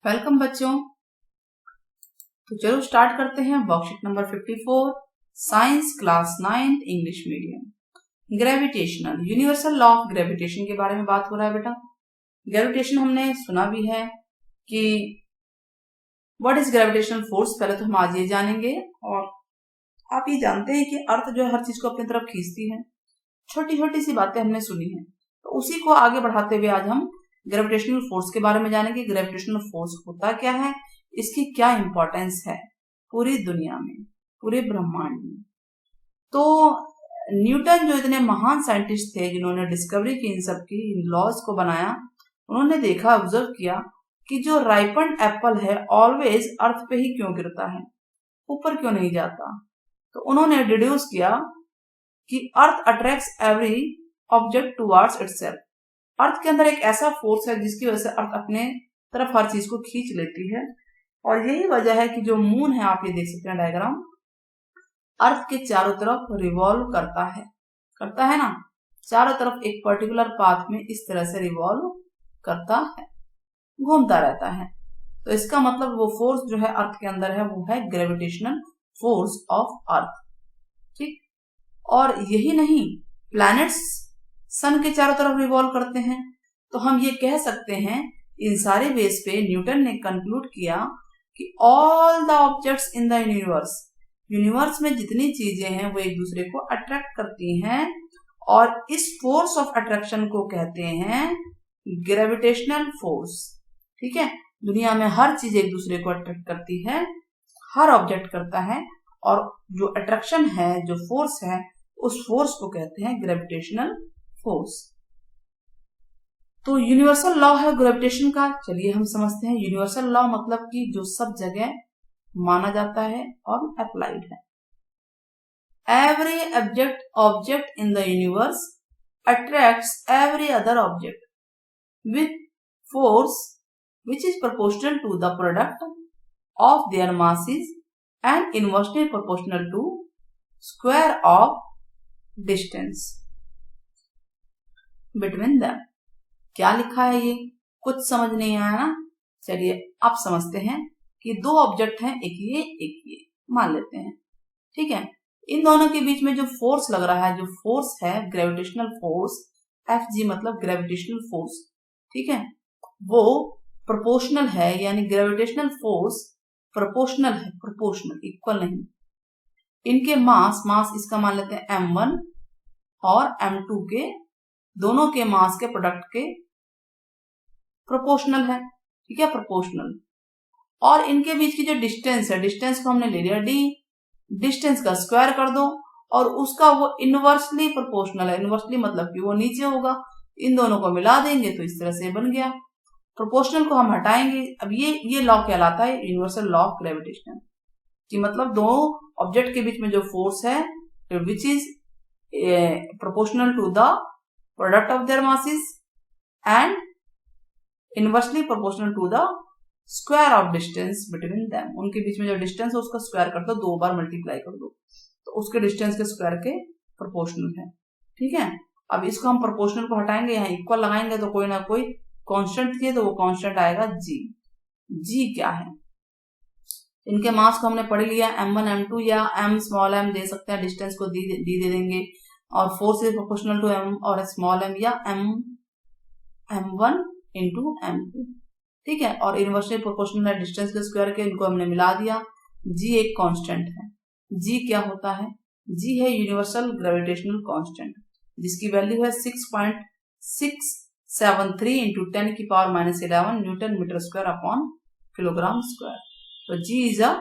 Welcome बच्चों। तो चलो स्टार्ट करते हैं worksheet number 54 science class 9th English medium. Gravitational universal law of gravitation के बारे में बात हो रहा है बेटा। ग्रेविटेशन हमने सुना भी है कि व्हाट इज ग्रेविटेशनल फोर्स, पहले तो हम आज ये जानेंगे। और आप ये जानते हैं कि अर्थ जो है हर चीज को अपनी तरफ खींचती है। छोटी छोटी सी बातें हमने सुनी है, तो उसी को आगे बढ़ाते हुए आज हम ग्रेविटेशनल फोर्स के बारे में जानेंगे। ग्रेविटेशनल फोर्स होता क्या है, इसकी क्या इंपॉर्टेंस है पूरी दुनिया में, पूरे ब्रह्मांड में। तो न्यूटन जो इतने महान साइंटिस्ट थे जिन्होंने डिस्कवरी की इन सब की, इन लॉज को बनाया, उन्होंने देखा, ऑब्जर्व किया कि जो राइपन एप्पल है ऑलवेज अर्थ पे ही क्यों गिरता है, ऊपर क्यों नहीं जाता। तो उन्होंने डिड्यूस किया कि earth attracts every object towards itself. Earth के अंदर एक ऐसा फोर्स है जिसकी वजह से अर्थ अपने तरफ हर चीज को खींच लेती है। और यही वजह है कि जो मून है, आप ये देख सकते हैं डायग्राम, अर्थ के चारों तरफ रिवॉल्व करता है ना, चारों तरफ एक पर्टिकुलर पाथ में इस तरह से रिवॉल्व करता है, घूमता रहता है। तो इसका मतलब वो फोर्स जो है अर्थ के अंदर है वो है ग्रेविटेशनल फोर्स ऑफ अर्थ। ठीक, और यही नहीं, प्लैनेट्स सन के चारों तरफ रिवॉल्व करते हैं। तो हम ये कह सकते हैं इन सारे बेस पे न्यूटन ने कंक्लूड किया कि all the objects in the universe में जितनी चीजें हैं वो एक दूसरे को अट्रैक्ट करती हैं, और इस फोर्स ऑफ अट्रैक्शन को कहते हैं ग्रेविटेशनल फोर्स। ठीक है, दुनिया में हर चीज एक दूसरे को अट्रैक्ट करती है, हर ऑब्जेक्ट करता है, और जो अट्रैक्शन है, जो फोर्स है, उस फोर्स को कहते हैं ग्रेविटेशनल फोर्स। तो यूनिवर्सल लॉ है ग्रेविटेशन का। चलिए हम समझते हैं। यूनिवर्सल लॉ मतलब कि जो सब जगह माना जाता है और अप्लाइड है। Every object in the universe attracts every other object with force which is proportional to the product of their masses and inversely proportional to square of distance between them। क्या लिखा है ये, कुछ समझ नहीं आया ना। चलिए आप समझते हैं कि दो ऑब्जेक्ट हैं, एक ये मान लेते हैं। ठीक है, इन दोनों के बीच में जो फोर्स लग रहा है, जो फोर्स है ग्रेविटेशनल फोर्स, Fg मतलब ग्रेविटेशनल फोर्स, ठीक है, वो प्रोपोर्शनल है, यानी ग्रेविटेशनल फोर्स प्रोपोर्शनल है, प्रोपोर्शनल, इक्वल नहीं। इनके मास इसका मान लेते हैं m1 और m2 के, दोनों के मास के प्रोडक्ट के प्रोपोर्शनल है। ठीक है, प्रोपोर्शनल। और इनके बीच की जो डिस्टेंस है, डिस्टेंस को हमने ले लिया d, डिस्टेंस का स्क्वायर कर दो और उसका वो इनवर्सली प्रोपोर्शनल है। इनवर्सली मतलब कि वो नीचे होगा, इन दोनों को मिला देंगे तो इस तरह से बन गया। प्रोपोर्शनल को हम हटाएंगे। अब ये लॉ कहलाता है यूनिवर्सल लॉ ऑफ ग्रेविटेशन, कि मतलब दो ऑब्जेक्ट के बीच में जो फोर्स है which is proportional to the product of their masses and inversely proportional to the square of distance between them. उनके बीच में जो डिस्टेंस है उसका स्क्वायर कर दो, 2 बार मल्टीप्लाई कर दो, तो उसके डिस्टेंस के स्क्वायर के प्रोपोर्शनल है। ठीक है, अब इसको हम प्रोपोर्शनल को हटाएंगे, यहाँ इक्वल लगाएंगे तो कोई ना कोई कांस्टेंट थी, तो वो कांस्टेंट आएगा जी क्या है, इनके मास को हमने पढ़ लिया, m1 m2 या m स्मॉल m दे सकते हैं, डिस्टेंस को डी दे देंगे, और force is proportional to m और स्मॉल m, या m1 इंटू m2। ठीक है, और इनवर्सली प्रोपोर्शनल है डिस्टेंस के स्क्वायर के, इनको हमने मिला दिया। g एक कांस्टेंट है। g क्या होता है, g है यूनिवर्सल ग्रेविटेशनल कांस्टेंट, जिसकी वैल्यू है 6.673 इंटू 10 की power -11 newton metre square upon kilogram square. तो G is a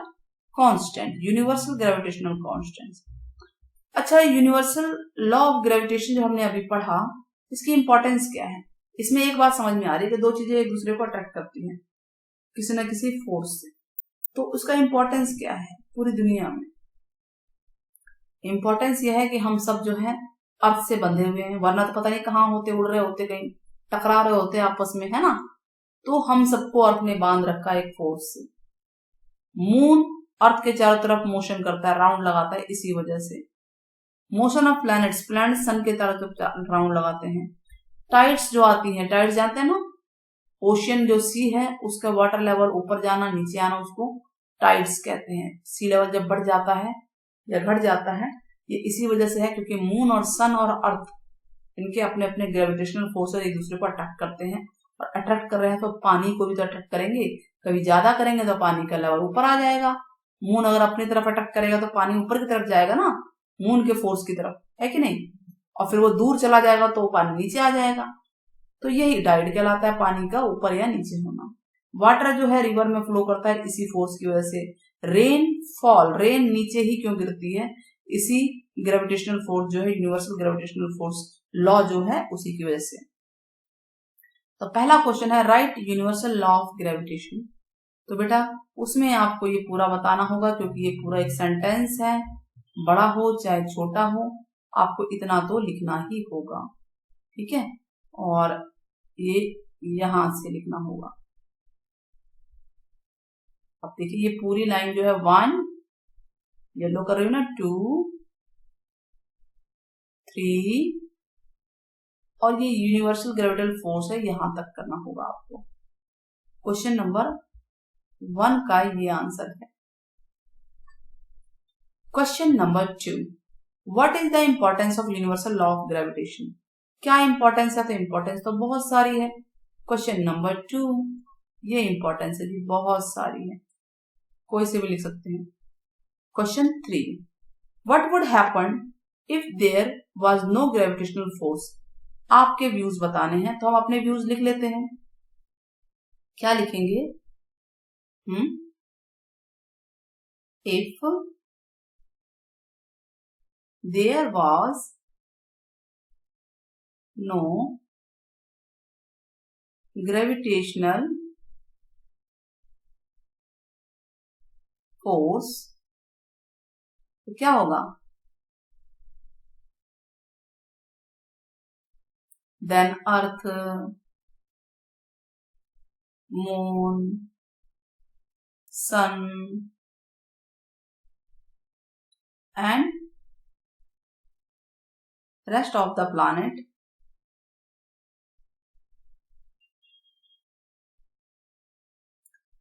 constant, universal gravitational constant. अच्छा, यूनिवर्सल लॉ ऑफ ग्रेविटेशन जो हमने अभी पढ़ा, इसकी इंपॉर्टेंस क्या है। इसमें एक बात समझ में आ रही है कि दो चीजें एक दूसरे को अट्रैक्ट करती हैं किसी न किसी फोर्स से, तो उसका इंपॉर्टेंस क्या है पूरी दुनिया में। इंपॉर्टेंस यह है कि हम सब जो है अर्थ से बंधे हुए हैं, वरना तो पता नहीं कहाँ होते, उड़ रहे होते, कहीं टकरा रहे होते आपस में, है ना। तो हम सबको अर्थ ने बांध रखा है एक फोर्स से। मून अर्थ के चारों तरफ मोशन करता है, राउंड लगाता है, इसी वजह से। मोशन ऑफ प्लैनेट्स सन के चारों तरफ राउंड लगाते हैं। टाइड्स जो आती हैं, टाइड्स जानते हैं ना, ओशियन जो सी है उसका वाटर लेवल ऊपर जाना नीचे आना उसको टाइड्स कहते हैं। सी लेवल जब बढ़ जाता है या घट जाता है ये इसी वजह से है क्योंकि मून और सन और अर्थ इनके अपने अपने ग्रेविटेशनल फोर्स एक दूसरे को अट्रैक्ट करते हैं, और अट्रैक्ट कर रहे हैं तो पानी को भी तो अट्रैक्ट करेंगे। कभी ज्यादा करेंगे तो पानी का लेवल ऊपर आ जाएगा। मून अगर अपनी तरफ अट्रैक्ट करेगा तो पानी ऊपर की तरफ जाएगा ना, मून के फोर्स की तरफ, है कि नहीं, और फिर वो दूर चला जाएगा तो पानी नीचे आ जाएगा। तो यही टाइड कहलाता है, पानी का ऊपर या नीचे होना। वाटर जो है रिवर में फ्लो करता है इसी फोर्स की वजह से। रेन फॉल, रेन नीचे ही क्यों गिरती है, इसी ग्रेविटेशनल फोर्स जो है, यूनिवर्सल ग्रेविटेशनल फोर्स लॉ जो है उसी की वजह से। तो पहला क्वेश्चन है right universal law of gravitation. तो बेटा उसमें आपको ये पूरा बताना होगा क्योंकि ये पूरा एक सेंटेंस है, बड़ा हो चाहे छोटा हो आपको इतना तो लिखना ही होगा, ठीक है, और ये यहां से लिखना होगा। अब देखिए ये पूरी लाइन जो है 1 येलो कर रही हूं ना, 2 3 और ये यूनिवर्सल ग्रेविटेशनल फोर्स है, यहां तक करना होगा आपको। क्वेश्चन नंबर 1 का ये आंसर है। Question number 2, what is the importance of universal law of gravitation. क्या इंपॉर्टेंस है, तो इंपॉर्टेंस तो बहुत सारी है। क्वेश्चन नंबर 2, ये इंपॉर्टेंस है जी, बहुत सारी है, कोई से भी लिख सकते हैं। Question 3, what would happen if there was no gravitational force. आपके व्यूज बताने हैं तो हम अपने व्यूज लिख लेते हैं। क्या लिखेंगे, if there was no gravitational force तो क्या होगा, then earth, moon, sun and rest of the planet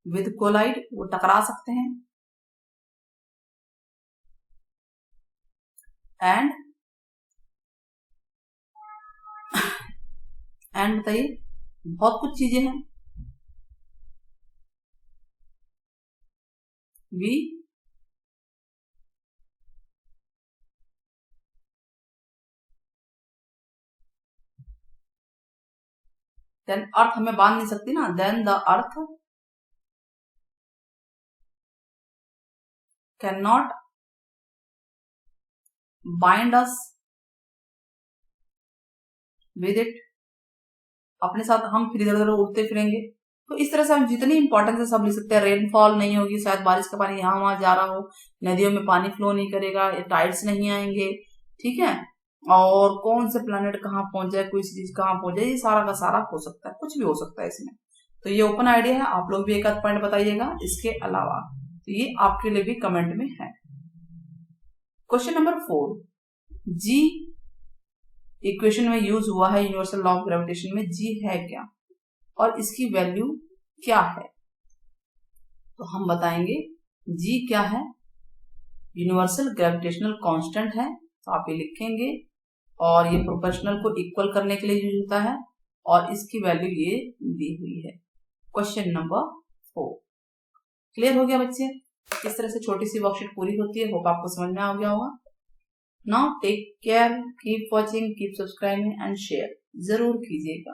with collide, वो टकरा सकते हैं, एंड बताइए बहुत कुछ चीजें हैं, वी देन अर्थ हमें बांध नहीं सकती ना, then the earth can not bind us with it, अपने साथ हम फिर इधर उधर उड़ते फिरेंगे। तो इस तरह से हम जितनी इंपॉर्टेंस है सब लिख सकते हैं। रेनफॉल नहीं होगी, शायद बारिश का पानी यहाँ वहां जा रहा हो, नदियों में पानी फ्लो नहीं करेगा, टाइड्स नहीं आएंगे, ठीक है, और कौन से प्लैनेट कहाँ पहुंच जाए, कोई चीज कहाँ पहुंच जाए, ये सारा का सारा हो सकता है, कुछ भी हो सकता है इसमें। तो ये ओपन आइडिया है, आप लोग भी एक आध पॉइंट बताइएगा इसके अलावा, तो ये आपके लिए भी कमेंट में है। क्वेश्चन नंबर 4, जी इक्वेशन में यूज हुआ है यूनिवर्सल लॉ ऑफ ग्रेविटेशन में, जी है क्या और इसकी वैल्यू क्या है। तो हम बताएंगे जी क्या है, यूनिवर्सल ग्रेविटेशनल कांस्टेंट है, तो आप ये लिखेंगे, और ये प्रोपोर्शनल को इक्वल करने के लिए यूज होता है, और इसकी वैल्यू ये दी हुई है। क्वेश्चन नंबर 4 क्लियर हो गया बच्चे। इस तरह से छोटी सी वर्कशीट पूरी होती है, होप आपको समझ में आ गया होगा। Now take care, keep watching, keep subscribing and share जरूर कीजिएगा।